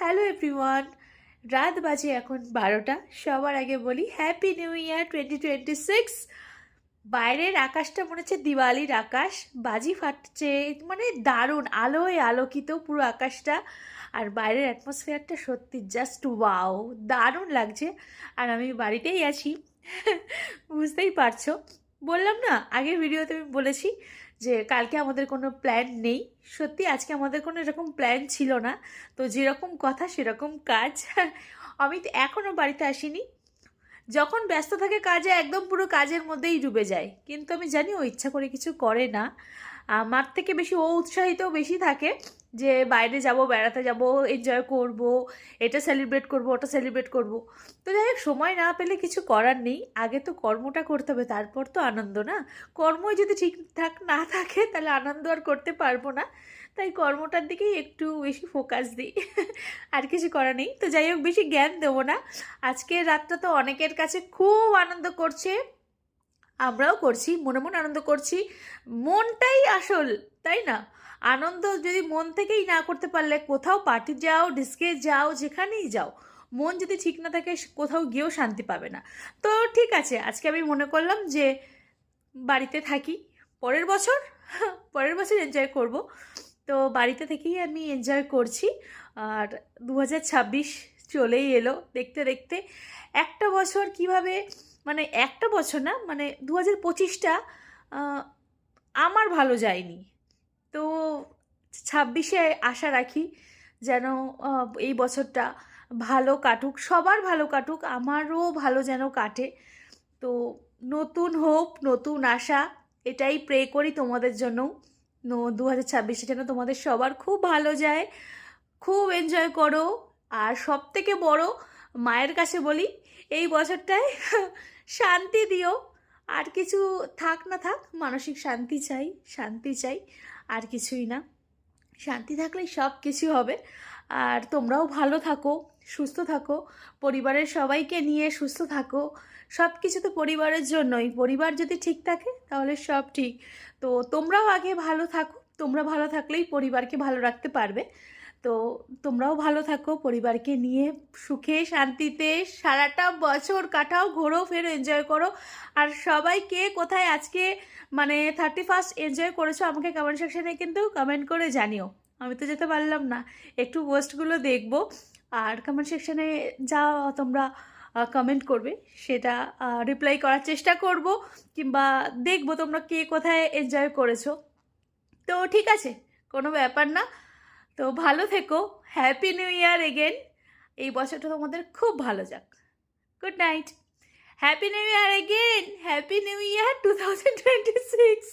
Hello everyone, রাত বাজে এখন 12টা। সবার আগে বলি হ্যাপি নিউ ইয়ার 2026। বাইরের আকাশটা মনে হচ্ছে দিওয়ালির আকাশ, বাজি ফাটছে, মানে দারুণ আলোয় আলোকিত পুরো আকাশটা। আর বাইরের অ্যাটমসফিয়ারটা সত্যি জাস্ট ওয়াও, দারুণ লাগছে। আর আমি বাড়িতেই আছি বুঝতেই পারছো। বললাম না, আগের ভিডিওতে আমি বলেছি যে কালকে আমাদের কোনো প্ল্যান নেই। সত্যি আজকে আমাদের কোনো এরকম প্ল্যান ছিল না। তো যেরকম কথা সেরকম কাজ আমি তো এখনও বাড়িতে আসিনি। যখন ব্যস্ত থাকে কাজে একদম পুরো কাজের মধ্যেই ডুবে যায়, কিন্তু আমি জানি ও ইচ্ছা করে কিছু করে না। আমার থেকে বেশি ও উৎসাহিত বেশি থাকে যে বাইরে যাব, বেড়াতে যাব, এনজয় করব, এটা সেলিব্রেট করব, ওটা সেলিব্রেট করব। তো যাই হোক, সময় না পেলে কিছু করার নেই, আগে তো কর্মটা করতে হবে, তারপর তো আনন্দ না। কর্মই যদি ঠিকঠাক না থাকে তাহলে আনন্দ আর করতে পারবো না। তাই কর্মটার দিকেই একটু বেশি ফোকাস দিই আর কিছু করা নেই। তো যাই হোক, বেশি জ্ঞান দেবো না। আজকের রাতটা তো অনেকের কাছে খুব আনন্দ করছে, আমরাও করছি, মনে মনে আনন্দ করছি। মনটাই আসল, তাই না? আনন্দ যদি মন থেকেই না করতে পারলে, কোথাও পার্টি যাও, ডিস্কে যাও, যেখানেই যাও, মন যদি ঠিক না থাকে কোথাও গিয়েও শান্তি পাবে না। তো ঠিক আছে, আজকে আমি মনে করলাম যে বাড়িতে থাকি, পরের বছর পরের বছর এনজয় করব। তো বাড়িতে থেকেই আমি এনজয় করছি। আর 2026 চলেই এলো দেখতে দেখতে। একটা বছর কিভাবে, মানে একটা বছর না, মানে 2025টা আমার ভালো যায়নি। তো 26-এ আশা রাখি যেন এই বছরটা ভালো কাটুক, সবার ভালো কাটুক, আমারও ভালো যেন কাটে। তো নতুন হোপ, নতুন আশা, এটাই প্রে করি তোমাদের জন্য। 2026 যেন তোমাদের সবার খুব ভালো যায়, খুব এনজয় করো। আর সব থেকে বড়, মায়ের কাছে বলি এই বছরটায় শান্তি দিও। আর কিছু থাক না থাক, মানসিক শান্তি চাই, শান্তি চাই, আর কিছুই না। শান্তি থাকলেই সব কিছু হবে। আর তোমরাও ভালো থাকো, সুস্থ থাকো, পরিবারের সবাইকে নিয়ে সুস্থ থাকো। সব কিছু তো পরিবারের জন্যই, পরিবার যদি ঠিক থাকে তাহলে সব ঠিক। তো তোমরাও আগে ভালো থাকো, তোমরা ভালো থাকলেই পরিবারকে ভালো রাখতে পারবে। তো তোমরাও ভালো থাকো, পরিবারকে নিয়ে সুখে শান্তিতে সারাটা বছর কাটাও, ঘোরো, ফেরো, এনজয় করো। আর সবাই কে কোথায় আজকে মানে 31st এনজয় করেছো আমাকে কমেন্ট সেকশনে কিন্তু কমেন্ট করে জানিও। আমি তো যেতে পারলাম না, একটু পোস্টগুলো দেখবো। আর কমেন্ট সেকশনে যা তোমরা কমেন্ট করবে সেটা রিপ্লাই করার চেষ্টা করব, কিংবা দেখবো তোমরা কে কোথায় এনজয় করেছো। তো ঠিক আছে, কোনো ব্যাপার না। তো ভালো থেকো, হ্যাপি নিউ ইয়ার এগেন। এই বছরটা তোমাদের খুব ভালো যাক। Good night, happy new year again, happy new year 2026।